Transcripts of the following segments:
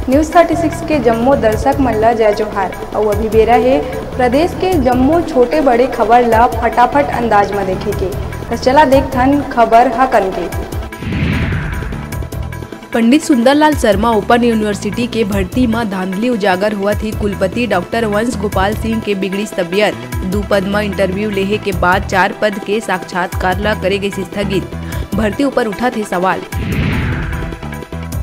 News 36 के जम्मू दर्शक मन ला जय जोहार। और अभी बेरा है प्रदेश के जम्मू छोटे बड़े खबर ला फटाफट अंदाज में देखे के। तो चला देखथन खबर हकन के। पंडित सुंदरलाल शर्मा ओपन यूनिवर्सिटी के भर्ती में धांधली उजागर हुआ थी। कुलपति डॉक्टर वंश गोपाल सिंह के बिगड़ी तबियत। 2 पद में इंटरव्यू लेहे के बाद 4 पद के साक्षात्कार ला करे गई स्थगित। भर्ती ऊपर उठा थे सवाल।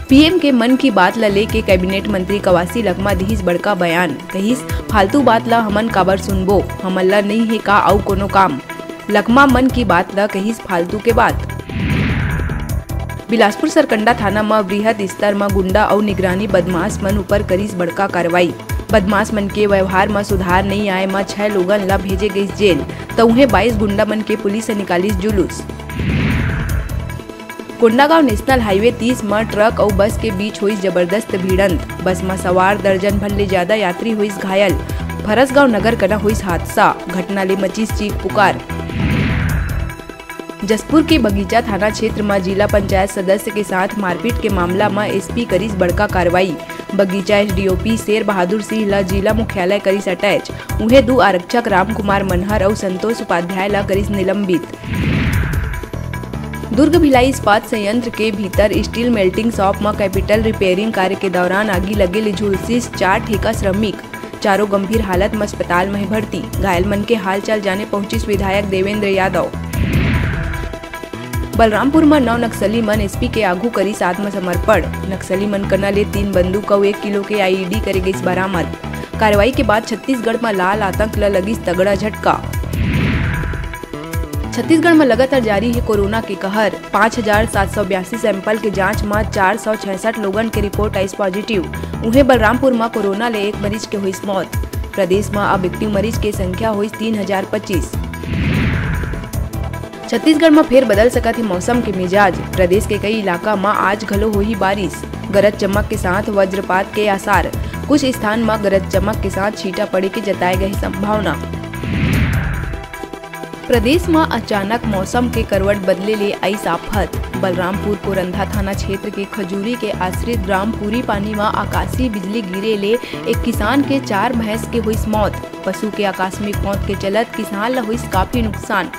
पीएम के मन की बात ला लेके कैबिनेट मंत्री कवासी लखमा दिहिस बड़का बयान। कहिस फालतू बात ला हमन काबर सुनबो, हमन ला नहीं है का आउ कोनो काम। लखमा मन की बात ला कहिस फालतू के बात। बिलासपुर सरकंडा थाना में बृहद स्तर में गुंडा और निगरानी बदमाश मन ऊपर करिस बड़का कार्रवाई। बदमाश मन के व्यवहार में सुधार नहीं आए में 6 लोगन ला भेजे गई जेल। तो उन्हें 22 गुंडा मन के पुलिस से निकालिस जुलूस। कोंडागांव नेशनल हाईवे 30 में ट्रक और बस के बीच हुई जबरदस्त भिड़ंत। बस में सवार दर्जन भर ले ज्यादा यात्री हुई घायल। फरसगांव नगर कना हुई हादसा। घटना ले मचीस चीख पुकार। जसपुर के बगीचा थाना क्षेत्र में जिला पंचायत सदस्य के साथ मारपीट के मामला में एसपी करिस बड़का कार्रवाई। बगीचा एसडीओपी शेर बहादुर सिंह ला जिला मुख्यालय करिस अटैच। उन्हें 2 आरक्षक राम कुमार मनहर और संतोष उपाध्याय ला करिस निलंबित। दुर्ग भिलाई इस्पात संयंत्र के भीतर स्टील मेल्टिंग शॉप में कैपिटल रिपेयरिंग कार्य के दौरान आगी लगे ले झुलसिस 4 ठेका श्रमिक। चारों गंभीर हालत में अस्पताल में भर्ती। घायल मन के हालचाल जाने पहुंचिस विधायक देवेंद्र यादव। बलरामपुर में 9 नक्सली मन एसपी के आगू करिस आत्मसमर्पण। नक्सली मन कना ले 3 बंदूक और 1 किलो के आईईडी करे गई बरामद। कार्रवाई के बाद छत्तीसगढ़ में लाल आतंक ला लगिस तगड़ा झटका। छत्तीसगढ़ में लगातार जारी है कोरोना के कहर। 5782 सैंपल के जांच में 466 लोगन के रिपोर्ट आई पॉजिटिव। उन्हें बलरामपुर में कोरोना ले 1 मरीज के हुई मौत। प्रदेश में अब एक्टिव मरीज की संख्या हुई 3025। छत्तीसगढ़ में फिर बदल सका थी मौसम के मिजाज। प्रदेश के कई इलाका में आज घलो हुई बारिश। गरज चमक के साथ वज्रपात के आसार। कुछ स्थान में गरज चमक के साथ छींटा पड़े की जताई गई संभावना। प्रदेश में अचानक मौसम के करवट बदले ले आई आफत। बलरामपुर कोरंधा थाना क्षेत्र के खजूरी के आश्रित ग्राम पूरी पानी में आकाशीय बिजली गिरे ले एक किसान के 4 भैंस के हुई मौत। पशु के आकस्मिक मौत के चलत किसान ला हुई काफी नुकसान।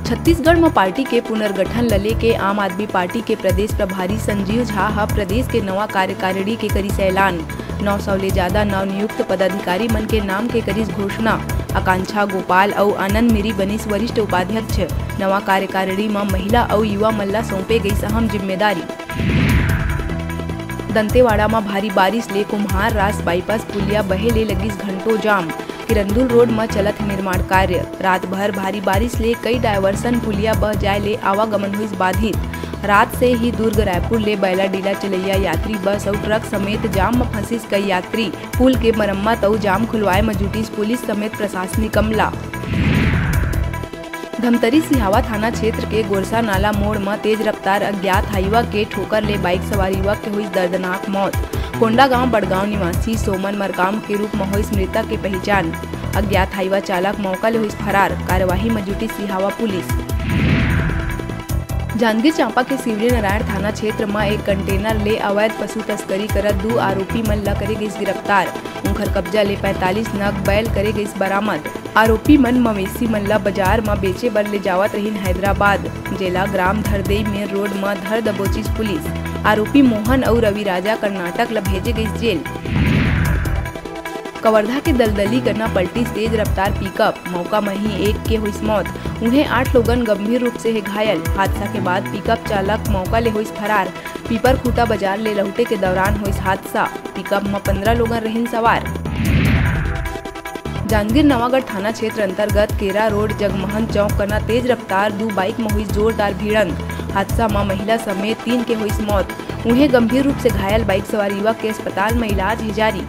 छत्तीसगढ़ में पार्टी के पुनर्गठन लले के आम आदमी पार्टी के प्रदेश प्रभारी संजीव झा प्रदेश के नवा कार्यकारिणी के करिस ऐलान। 900 ले ज्यादा नवनियुक्त पदाधिकारी मन के नाम के करिस घोषणा। आकांक्षा गोपाल और आनंद मिरी बनिस वरिष्ठ उपाध्यक्ष। नवा कार्यकारिणी में महिला और युवा मन ला सौंपे गई अहम जिम्मेदारी। दंतेवाड़ा में भारी बारिश ले कुम्हार रास बाईपास पुलिया बहे ले लगिस घंटों जाम। किरंदुल रोड में चलत निर्माण कार्य। रात भर भारी बारिश ले कई डायवर्सन पुलिया बह जाए ले आवागमन हुई बाधित। रात से ही दुर्ग रायपुर ले बैला डीला चलैया यात्री बस और ट्रक समेत जाम में फंसिस कई यात्री। पुल के मरम्मत और जाम खुलवाए में जुटिस पुलिस समेत प्रशासनिक अमला। धमतरी सिहावा थाना क्षेत्र के गोरसा नाला मोड़ में तेज रफ्तार अज्ञात हाईवा के ठोकर ले बाइक सवार युवक के हुई दर्दनाक मौत। कोंडागांव बड़गांव निवासी सोमन मरकाम के रूप में हुई मृतक की पहचान। अज्ञात हाईवा चालक मौका ले हुई फरार। कार्यवाही में जुटी सिहावा पुलिस। जांजगीर चांपा के शिवरी नारायण थाना क्षेत्र में एक कंटेनर ले अवैध पशु तस्करी करत 2 आरोपी मन ला करे गई गिरफ्तार। उनकर कब्जा ले 45 नग बैल करे गई बरामद। आरोपी मन मवेशी मन ला बाजार में बेचे बर ले जावत रहीन हैदराबाद। जेला ग्राम धरदेई मेन रोड में धर दबोचिस पुलिस। आरोपी मोहन और रवि राजा कर्नाटक ला भेजे गई जेल। कवर्धा के दलदली करना पलटी तेज रफ्तार पिकअप। मौका में ही 1 के हुई मौत। उन्हें 8 लोगन गंभीर रूप से है घायल। हादसा के बाद पिकअप चालक मौका ले हुई फरार। पीपर खूटा बाजार ले लौटे के दौरान हुई हादसा। पिकअप में 15 लोगन रहिन सवार। जांजगीर नवागढ़ थाना क्षेत्र अंतर्गत केरा रोड जगमोहन चौक करना तेज रफ्तार 2 बाइक में हुई जोरदार भिड़ंत। हादसा में महिला समेत 3 के हुई मौत। उन्हें गंभीर रूप से घायल बाइक सवार युवक के अस्पताल में इलाज है जारी।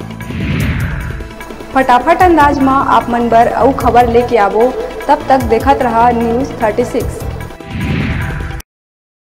फटाफट अंदाज में आप मन बर अउ खबर लेके आवो। तब तक देखत रहा न्यूज़ 36।